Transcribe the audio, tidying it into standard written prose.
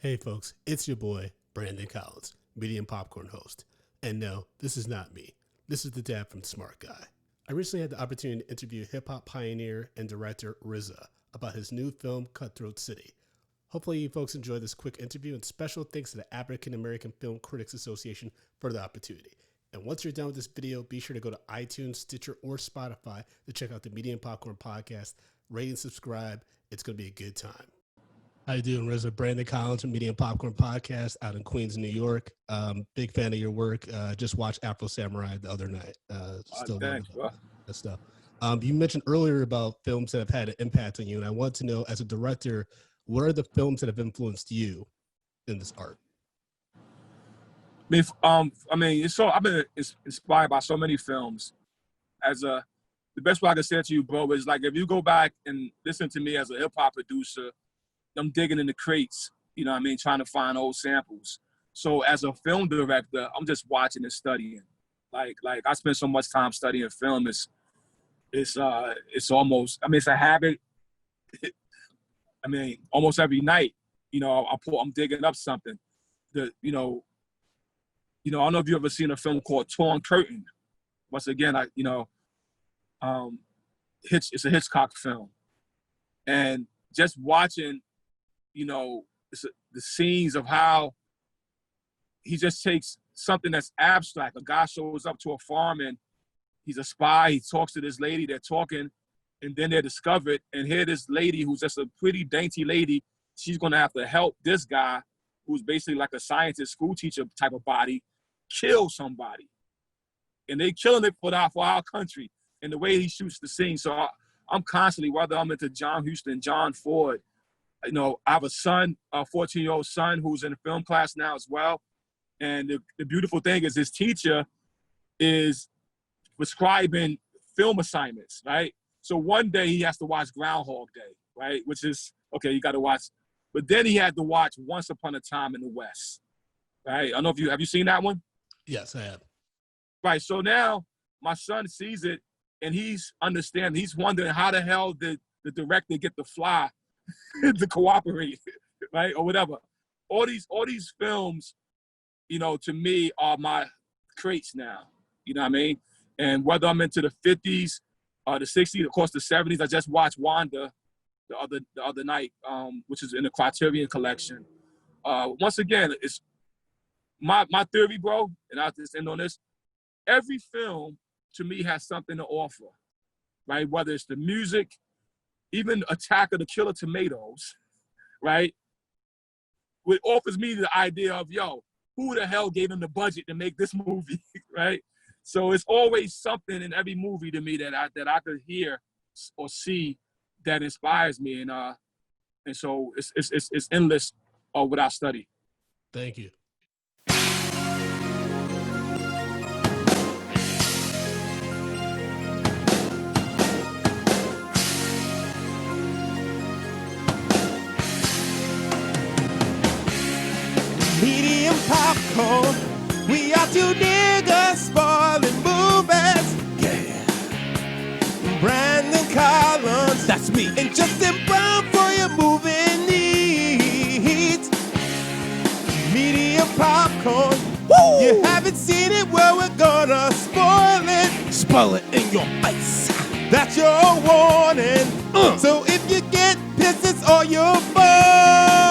Hey folks, it's your boy, Brandon Collins, Media and Popcorn host. And no, this is not me. This is the dad from Smart Guy. I recently had the opportunity to interview hip-hop pioneer and director RZA about his new film, Cutthroat City. Hopefully you folks enjoy this quick interview, and special thanks to the African American Film Critics Association for the opportunity. And once you're done with this video, be sure to go to iTunes, Stitcher, or Spotify to check out the Media and Popcorn podcast. Rate and subscribe. It's going to be a good time. How you doing, RZA? Brandon Collins from Media and Popcorn Podcast out in Queens, New York. Big fan of your work. Just watched Afro Samurai the other night. Still thanks, bro. That stuff. You mentioned earlier about films that have had an impact on you, and I want to know, as a director, what are the films that have influenced you in this art? I've been inspired by so many films. The best way I can say it to you, bro, is like if you go back and listen to me as a hip hop producer, I'm digging in the crates, you know what I mean, trying to find old samples. So as a film director, I'm just watching and studying. Like I spend so much time studying film. It's almost, it's a habit. Almost every night, I'm digging up something. I don't know if you ever seen a film called Torn Curtain. Once again, it's a Hitchcock film, and just watching, the scenes of how he just takes something that's abstract. A guy shows up to a farm and he's a spy. He talks to this lady. They're talking, and then they're discovered. And here, this lady who's just a pretty dainty lady, she's gonna have to help this guy, who's basically like a scientist, school teacher type of body, kill somebody. And they killing it for our country. And the way he shoots the scene. So I'm constantly, whether I'm into John Huston, John Ford, I have a son, a 14-year-old son who's in a film class now as well. And the beautiful thing is his teacher is prescribing film assignments, right? So one day he has to watch Groundhog Day, right? Which is, okay, you got to watch. But then he had to watch Once Upon a Time in the West, right? I don't know if have you seen that one? Yes, I have. Right, so now my son sees it and he's wondering how the hell did the director get the fly to cooperate, right, or whatever. All these films, to me are my crates now. You know what I mean? And whether I'm into the 50s or the 60s, of course the 70s, I just watched Wanda the other night, which is in the Criterion collection. Once again, it's my theory, bro, and I'll just end on this. Every film to me has something to offer, right? Whether it's the music, even Attack of the Killer Tomatoes, right? It offers me the idea of, who the hell gave him the budget to make this movie, right? So it's always something in every movie to me that I could hear or see that inspires me, and so it's endless what I study. Thank you. Medium popcorn, we are two niggas spoiling movies. Yeah. Brandon Collins, that's me, and Justin Brown for your movie needs. Medium popcorn, woo! You haven't seen it, well, we're gonna spoil it. Spoil it in your face. That's your warning. So if you get pissed, it's all your fault.